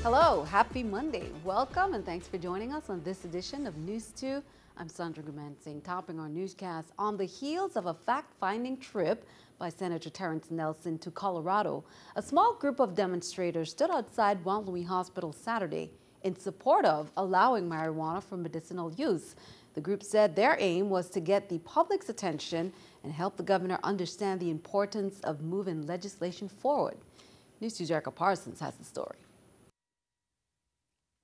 Hello, happy Monday. Welcome and thanks for joining us on this edition of News 2. I'm Sandra Gumansing, topping our newscast on the heels of a fact-finding trip by Senator Terrence Nelson to Colorado. A small group of demonstrators stood outside Juan Luis Hospital Saturday in support of allowing marijuana for medicinal use. The group said their aim was to get the public's attention and help the governor understand the importance of moving legislation forward. News 2's Erica Parsons has the story.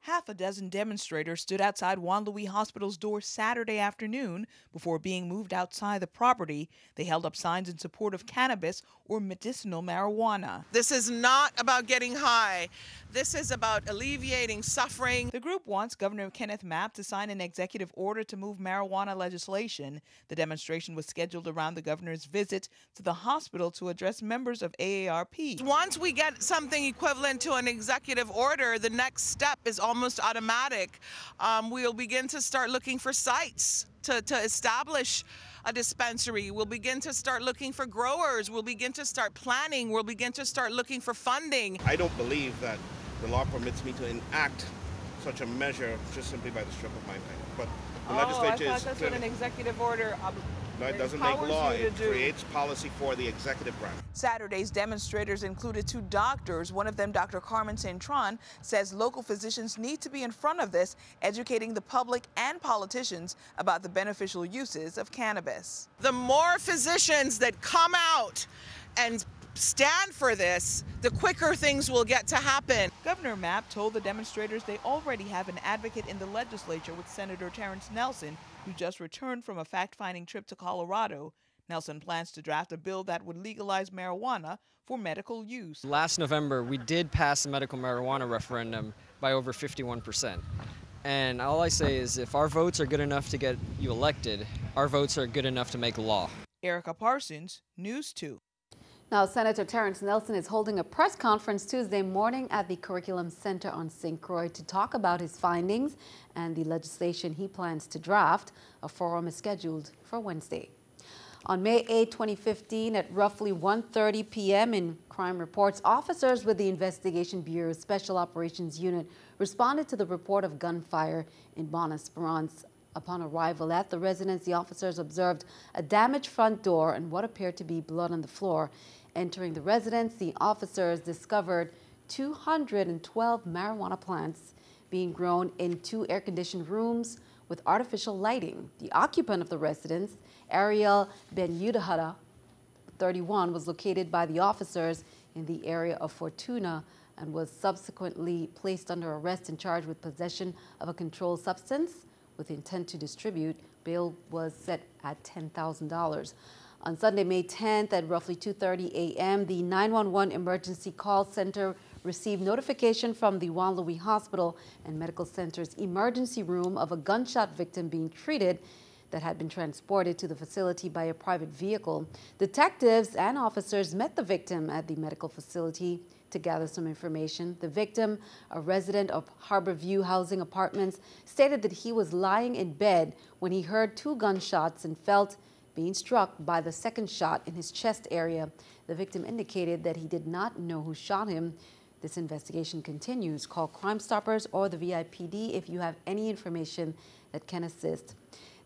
Half a dozen demonstrators stood outside Juan Luis Hospital's door Saturday afternoon before being moved outside the property. They held up signs in support of cannabis or medicinal marijuana. This is not about getting high. This is about alleviating suffering. The group wants Governor Kenneth Mapp to sign an executive order to move marijuana legislation. The demonstration was scheduled around the governor's visit to the hospital to address members of AARP. Once we get something equivalent to an executive order, the next step is almost automatic. We'll begin to start looking for sites to establish a dispensary. We'll begin to start looking for growers. We'll begin to start planning. We'll begin to start looking for funding. I don't believe that the law permits me to enact such a measure just simply by the stroke of my pen. But the legislature I thought that's what an executive order no, it doesn't make law. It creates policy for the executive branch. Saturday's demonstrators included two doctors. One of them, Dr. Carmen Cintron, says local physicians need to be in front of this, educating the public and politicians about the beneficial uses of cannabis. The more physicians that come out and stand for this, the quicker things will get to happen. Governor Mapp told the demonstrators they already have an advocate in the legislature with Senator Terrence Nelson, who just returned from a fact-finding trip to Colorado. Nelson plans to draft a bill that would legalize marijuana for medical use. Last November, we did pass a medical marijuana referendum by over 51%. And all I say is if our votes are good enough to get you elected, our votes are good enough to make law. Erica Parsons, News 2. Now, Senator Terrence Nelson is holding a press conference Tuesday morning at the Curriculum Center on St. Croix to talk about his findings and the legislation he plans to draft. A forum is scheduled for Wednesday. On May 8, 2015, at roughly 1:30 p.m. in crime reports, officers with the Investigation Bureau's Special Operations Unit responded to the report of gunfire in Bon Esperance. Upon arrival at the residence, the officers observed a damaged front door and what appeared to be blood on the floor. Entering the residence, the officers discovered 212 marijuana plants being grown in 2 air-conditioned rooms with artificial lighting. The occupant of the residence, Ariel Ben-Yudahada, 31, was located by the officers in the area of Fortuna and was subsequently placed under arrest and charged with possession of a controlled substance with intent to distribute. Bail was set at $10,000. On Sunday, May 10th at roughly 2:30 a.m., the 911 emergency call center received notification from the Juan Luis Hospital and Medical Center's emergency room of a gunshot victim being treated that had been transported to the facility by a private vehicle. Detectives and officers met the victim at the medical facility to gather some information. The victim, a resident of Harborview Housing Apartments, stated that he was lying in bed when he heard 2 gunshots and felt being struck by the second shot in his chest area. The victim indicated that he did not know who shot him. This investigation continues. Call Crime Stoppers or the VIPD if you have any information that can assist.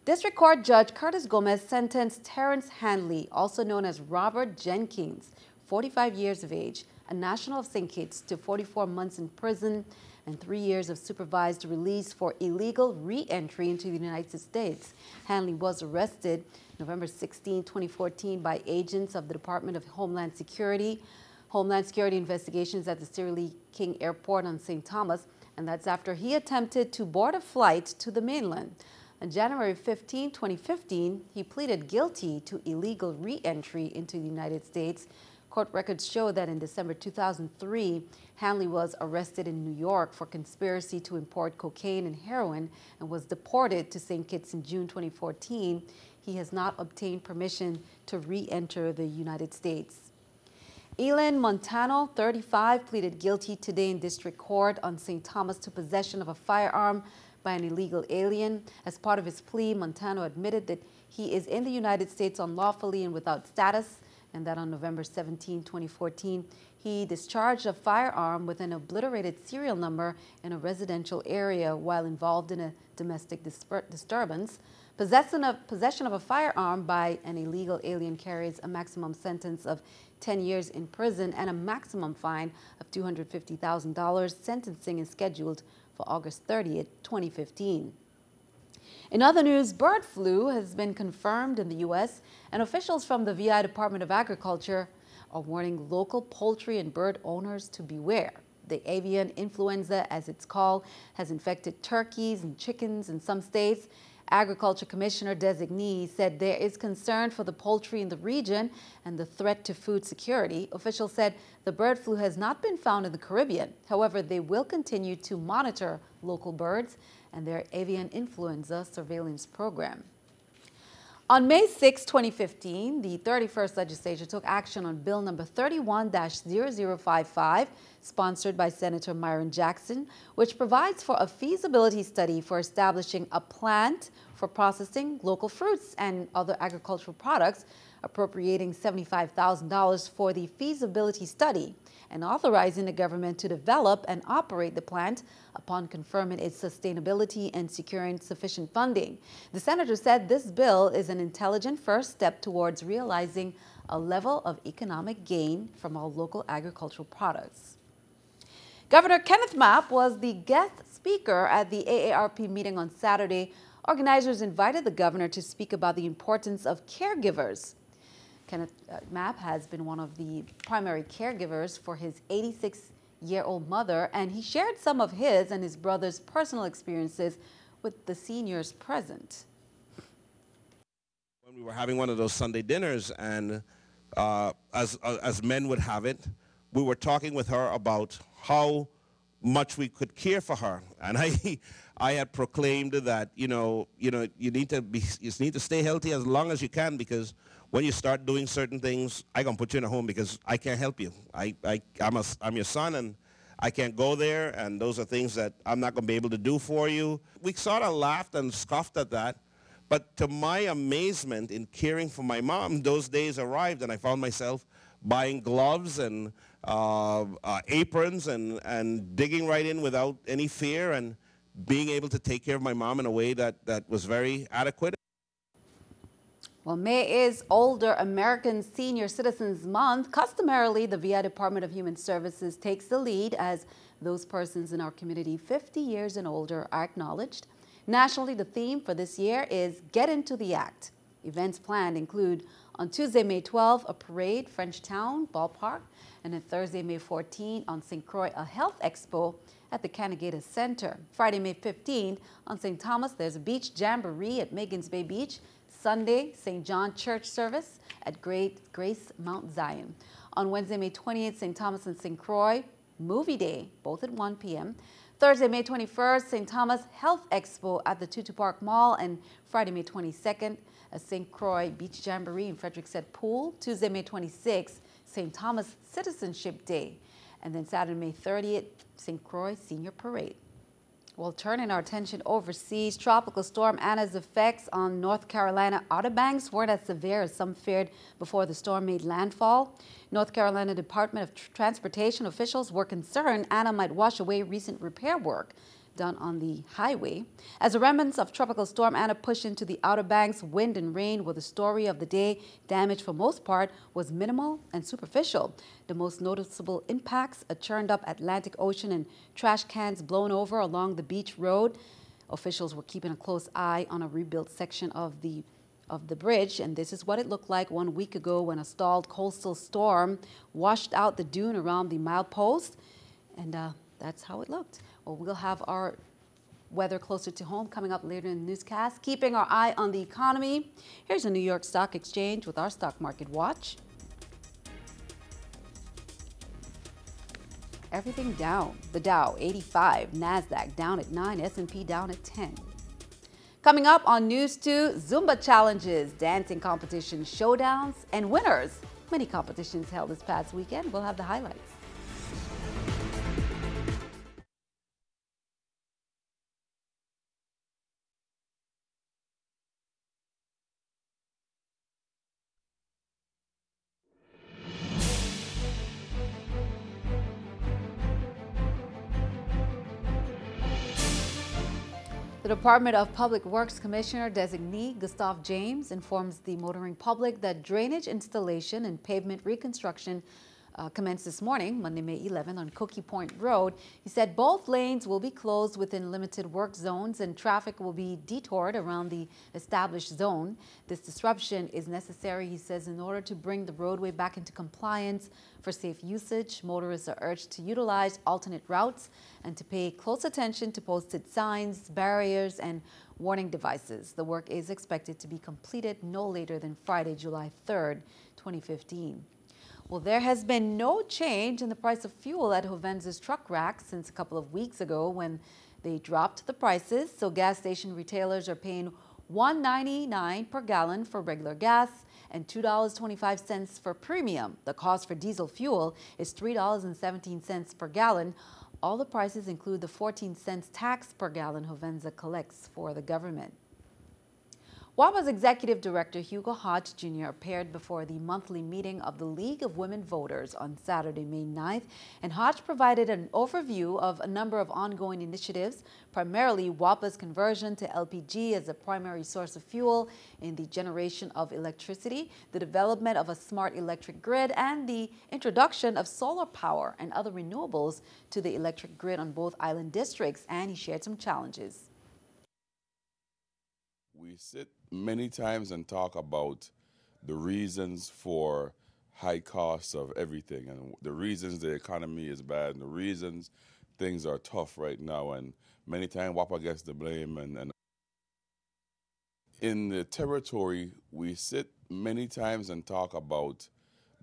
District Court Judge Curtis Gomez sentenced Terrence Hanley, also known as Robert Jenkins, 45 years of age, a national of St. Kitts, to 44 months in prison and 3 years of supervised release for illegal re-entry into the United States. Hanley was arrested November 16, 2014 by agents of the Department of Homeland Security investigations at the Cyril Lee King Airport on St. Thomas, and that's after he attempted to board a flight to the mainland. On January 15, 2015, he pleaded guilty to illegal re-entry into the United States. Court records show that in December 2003, Hanley was arrested in New York for conspiracy to import cocaine and heroin and was deported to St. Kitts in June 2014. He has not obtained permission to re-enter the United States. Elin Montano, 35, pleaded guilty today in district court on St. Thomas to possession of a firearm by an illegal alien. As part of his plea, Montano admitted that he is in the United States unlawfully and without status, and that on November 17, 2014, He discharged a firearm with an obliterated serial number in a residential area while involved in a domestic disturbance. Possession of a firearm by an illegal alien carries a maximum sentence of 10 years in prison and a maximum fine of $250,000. Sentencing is scheduled for August 30th, 2015. In other news, bird flu has been confirmed in the U.S., and officials from the VI Department of Agriculture are warning local poultry and bird owners to beware. The avian influenza, as it's called, has infected turkeys and chickens in some states. Agriculture Commissioner designee said there is concern for the poultry in the region and the threat to food security. Officials said the bird flu has not been found in the Caribbean. However, they will continue to monitor local birds and their avian influenza surveillance program. On May 6, 2015, the 31st legislature took action on Bill number 31-0055, sponsored by Senator Myron Jackson, which provides for a feasibility study for establishing a plant for processing local fruits and other agricultural products, appropriating $75,000 for the feasibility study and authorizing the government to develop and operate the plant upon confirming its sustainability and securing sufficient funding. The senator said this bill is an intelligent first step towards realizing a level of economic gain from our local agricultural products. Governor Kenneth Mapp was the guest speaker at the AARP meeting on Saturday. Organizers invited the governor to speak about the importance of caregivers. Kenneth Mapp has been one of the primary caregivers for his 86-year-old mother, and he shared some of his and his brother's personal experiences with the seniors present. When we were having one of those Sunday dinners, and as men would have it, we were talking with her about how much we could care for her, and I had proclaimed that you need to stay healthy as long as you can, because when you start doing certain things, I'm gonna put you in a home because I can't help you. I'm your son, and I can't go there, and those are things that I'm not gonna be able to do for you. We sort of laughed and scoffed at that, but to my amazement in caring for my mom, those days arrived, and I found myself buying gloves and aprons and digging right in without any fear, and being able to take care of my mom in a way that was very adequate. Well, May is Older American Senior Citizens Month. Customarily, the VI Department of Human Services takes the lead as those persons in our community 50 years and older are acknowledged. Nationally, the theme for this year is Get Into the Act. Events planned include on Tuesday, May 12, a parade, Frenchtown Ballpark, and then Thursday, May 14, on St. Croix, a health expo at the Canagata Center. Friday, May 15, on St. Thomas, there's a beach jamboree at Megan's Bay Beach. Sunday, St. John Church service at Grace Mount Zion. On Wednesday, May 28th, St. Thomas and St. Croix, movie day, both at 1 p.m. Thursday, May 21st, St. Thomas Health Expo at the Tutu Park Mall. And Friday, May 22nd, a St. Croix Beach Jamboree in Frederick Set Pool. Tuesday, May 26th, St. Thomas Citizenship Day. And then Saturday, May 30th, St. Croix Senior Parade. Well, turning our attention overseas, Tropical Storm Anna's effects on North Carolina Outer Banks weren't as severe as some feared before the storm made landfall. North Carolina Department of Transportation officials were concerned Anna might wash away recent repair work done on the highway. As the remnants of Tropical Storm Anna pushed into the Outer Banks, wind and rain were the story of the day. Damage for most part was minimal and superficial. The most noticeable impacts, a churned up Atlantic Ocean and trash cans blown over along the beach road. Officials were keeping a close eye on a rebuilt section of the bridge, and this is what it looked like 1 week ago when a stalled coastal storm washed out the dune around the milepost, and that's how it looked. Well, we'll have our weather closer to home coming up later in the newscast. Keeping our eye on the economy, here's the New York Stock Exchange with our stock market watch. Everything down. The Dow 85, NASDAQ down at 9, S&P down at 10. Coming up on News 2, Zumba challenges, dancing competitions, showdowns, and winners. Many competitions held this past weekend. We'll have the highlights. The Department of Public Works Commissioner designee Gustav James informs the motoring public that drainage installation and pavement reconstruction commenced this morning, Monday, May 11th, on Cookie Point Road. He said both lanes will be closed within limited work zones and traffic will be detoured around the established zone. This disruption is necessary, he says, in order to bring the roadway back into compliance for safe usage. Motorists are urged to utilize alternate routes and to pay close attention to posted signs, barriers, and warning devices. The work is expected to be completed no later than Friday, July 3rd, 2015. Well, there has been no change in the price of fuel at Hovenza's truck rack since a couple of weeks ago when they dropped the prices. So gas station retailers are paying $1.99 per gallon for regular gas and $2.25 for premium. The cost for diesel fuel is $3.17 per gallon. All the prices include the 14-cent tax per gallon Hovenza collects for the government. WAPA's Executive Director Hugo Hodge Jr. appeared before the monthly meeting of the League of Women Voters on Saturday, May 9th, and Hodge provided an overview of a number of ongoing initiatives, primarily WAPA's conversion to LPG as a primary source of fuel in the generation of electricity, the development of a smart electric grid, and the introduction of solar power and other renewables to the electric grid on both island districts, and he shared some challenges. We sit many times and talk about the reasons for high costs of everything and the reasons the economy is bad and the reasons things are tough right now, and many times WAPA gets the blame. And in the territory, we sit many times and talk about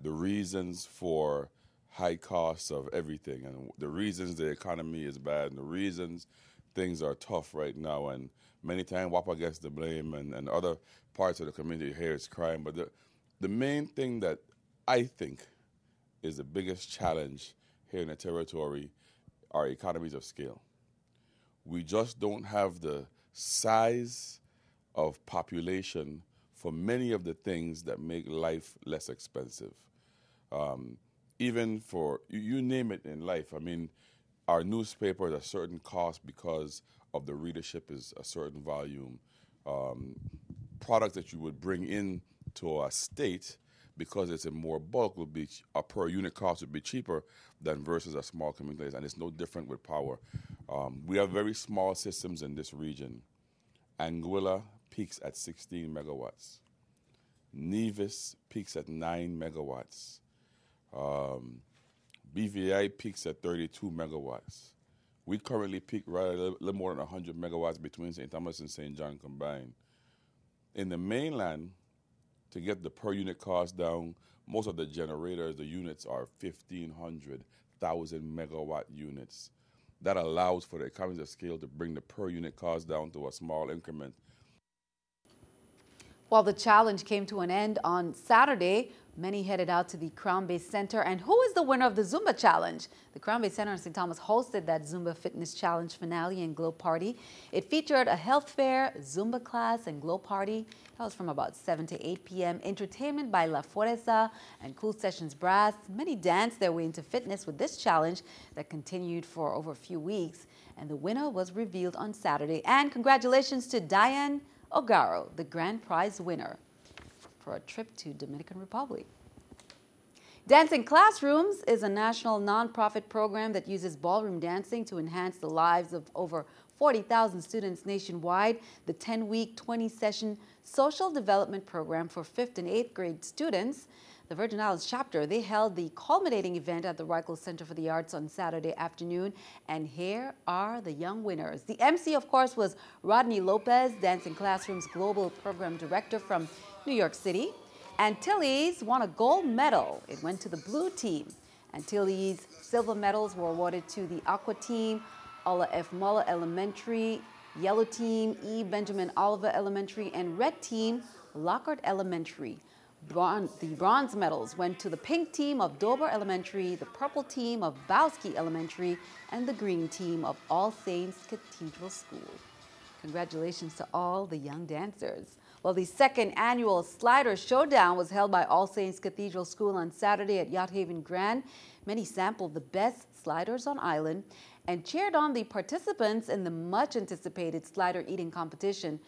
the reasons for high costs of everything and the reasons the economy is bad and the reasons things are tough right now, and many times WAPA gets the blame and other parts of the community here is crying. But the main thing that I think is the biggest challenge here in the territory are economies of scale. We just don't have the size of population for many of the things that make life less expensive. Even for, you name it in life. I mean, our newspaper is a certain cost because of the readership is a certain volume. Products that you would bring in to a state because it's in more bulk will be, a per unit cost would be cheaper than versus a small community, and it's no different with power. We have very small systems in this region. Anguilla peaks at 16 megawatts. Nevis peaks at 9 megawatts. BVI peaks at 32 megawatts. We currently peak right a little more than 100 megawatts between St. Thomas and St. John combined. In the mainland, to get the per unit cost down, most of the generators, the units are 1,500, 1,000 megawatt units. That allows for the economies of scale to bring the per unit cost down to a small increment. While the challenge came to an end on Saturday, many headed out to the Crown Bay Center. And who is the winner of the Zumba Challenge? The Crown Bay Center in St. Thomas hosted that Zumba Fitness Challenge finale and glow party. It featured a health fair, Zumba class, and glow party. That was from about 7 to 8 p.m. Entertainment by La Fuerza and Cool Sessions Brass. Many danced their way into fitness with this challenge that continued for over a few weeks. And the winner was revealed on Saturday. And congratulations to Diane Ogaro, the grand prize winner, for a trip to Dominican Republic. Dancing Classrooms is a national nonprofit program that uses ballroom dancing to enhance the lives of over 40,000 students nationwide. The 10-week, 20-session social development program for 5th and 8th grade students. The Virgin Islands chapter, they held the culminating event at the Reichel Center for the Arts on Saturday afternoon. And here are the young winners. The MC, of course, was Rodney Lopez, Dancing Classroom's Global Program Director from New York City. Antilles won a gold medal. It went to the blue team. Antilles silver medals were awarded to the Aqua team, Ola F. Muller Elementary, yellow team, E. Benjamin Oliver Elementary, and red team, Lockhart Elementary. The bronze medals went to the pink team of Dover Elementary, the purple team of Bowski Elementary, and the green team of All Saints Cathedral School. Congratulations to all the young dancers. Well, the second annual Slider Showdown was held by All Saints Cathedral School on Saturday at Yacht Haven Grand. Many sampled the best sliders on island. and cheered on the participants in the much-anticipated slider eating competition.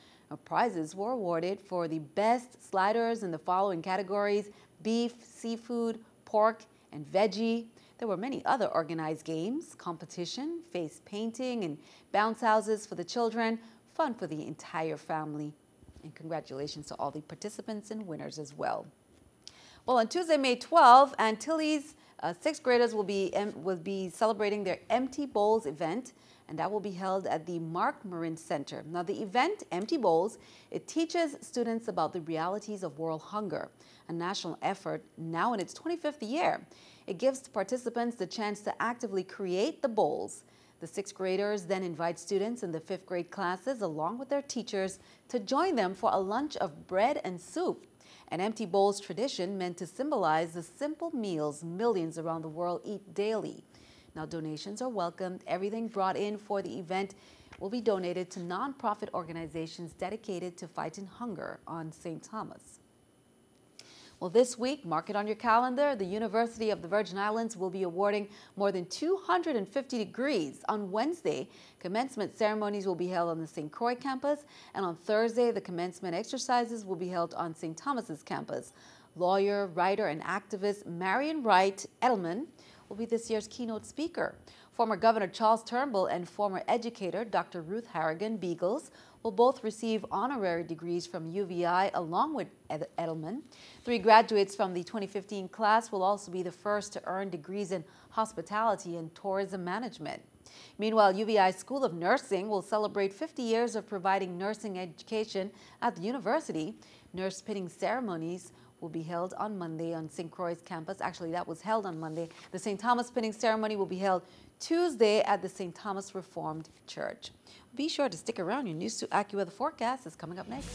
Prizes were awarded for the best sliders in the following categories: beef, seafood, pork, and veggie. There were many other organized games, competition, face painting, and bounce houses for the children, fun for the entire family. And congratulations to all the participants and winners as well. Well, on Tuesday, May 12th, Antilles sixth graders will be celebrating their Empty Bowls event, and that will be held at the Mark Marin Center. Now, the event, Empty Bowls, it teaches students about the realities of world hunger, a national effort now in its 25th year. It gives participants the chance to actively create the bowls. The sixth graders then invite students in the fifth grade classes, along with their teachers, to join them for a lunch of bread and soup. An Empty Bowls tradition meant to symbolize the simple meals millions around the world eat daily. Now, donations are welcomed. Everything brought in for the event will be donated to nonprofit organizations dedicated to fighting hunger on St. Thomas. Well, this week, mark it on your calendar, the University of the Virgin Islands will be awarding more than 250 degrees. On Wednesday, commencement ceremonies will be held on the St. Croix campus, and on Thursday, the commencement exercises will be held on St. Thomas's campus. Lawyer, writer, and activist Marian Wright Edelman will be this year's keynote speaker. Former Governor Charles Turnbull and former educator Dr. Ruth Harrigan Beagles will both receive honorary degrees from UVI along with Edelman. 3 graduates from the 2015 class will also be the first to earn degrees in hospitality and tourism management. Meanwhile, UVI School of Nursing will celebrate 50 years of providing nursing education at the university. Nurse pinning ceremonies will be held on Monday on St. Croix's campus. Actually, that was held on Monday. The St. Thomas pinning ceremony will be held Tuesday at the St. Thomas Reformed Church. Be sure to stick around. Your News2 AccuWeather forecast is coming up next.